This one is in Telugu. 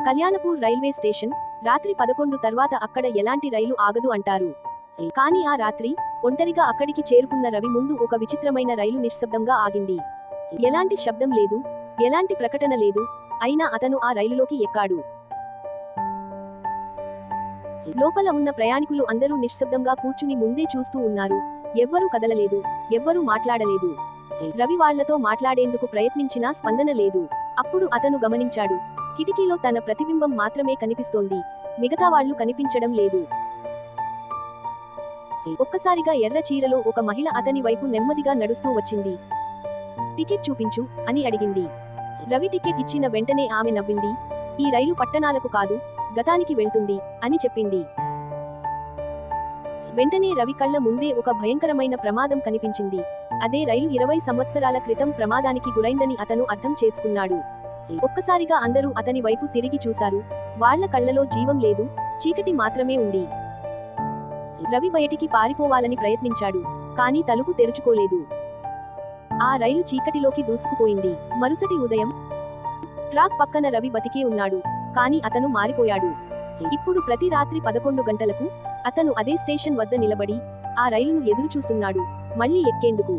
కళ్యాణపూర్ రైల్వే స్టేషన్. రాత్రి 11 తర్వాత అక్కడ ఎలాంటి రైలు ఆగదు అంటారు. కానీ ఆ రాత్రి ఒంటరిగా అక్కడికి చేరుకున్న రవి ముందు ఒక విచిత్రమైన రైలు నిశ్శబ్దంగా ఆగింది. ఎలాంటి శబ్దం లేదు, ఎలాంటి ప్రకటన లేదు. అయినా అతను ఆ రైలులోకి ఎక్కాడు. లోపల ఉన్న ప్రయాణికులు అందరూ నిశ్శబ్దంగా కూర్చుని ముందే చూస్తూ ఉన్నారు. ఎవ్వరూ కదలలేదు, ఎవ్వరూ మాట్లాడలేదు. రవి వాళ్లతో మాట్లాడేందుకు ప్రయత్నించినా స్పందన లేదు. అప్పుడు అతను గమనించాడు, కిటికీలో తన ప్రతిబింబం మాత్రమే కనిపిస్తోంది, మిగతా వాళ్లు కనిపించడం లేదు. ఒక్కసారిగా ఎర్ర చీరలో ఒక మహిళ అతని వైపు నెమ్మదిగా నడుస్తూ వచ్చింది. టికెట్ చూపించు అని అడిగింది. రవి టికెట్ ఇచ్చిన వెంటనే ఆమె నవ్వింది. ఈ రైలు పట్టణాలకు కాదు, గతానికి వెళ్తుంది అని చెప్పింది. వెంటనే రవి కళ్ళ ముందే ఒక భయంకరమైన ప్రమాదం కనిపించింది. అదే రైలు 20 సంవత్సరాల క్రితం ప్రమాదానికి గురైందని అతను అర్థం చేసుకున్నాడు. ఒక్కసారిగా అందరూ అతని వైపు తిరిగి చూశారు. వాళ్ల కళ్ళలో జీవం లేదు, చీకటి మాత్రమే ఉంది. రవి బయటికి పారిపోవాలని ప్రయత్నించాడు, కానీ తలుపు తెరుచుకోలేదు. ఆ రైలు చీకటిలోకి దూసుకుపోయింది. మరుసటి ఉదయం ట్రాక్ పక్కన రవి బతికే ఉన్నాడు, కానీ అతను మారిపోయాడు. ఇప్పుడు ప్రతి రాత్రి 11 గంటలకు అతను అదే స్టేషన్ వద్ద నిలబడి ఆ రైలును ఎదురు చూస్తున్నాడు, మళ్లీ ఎక్కేందుకు.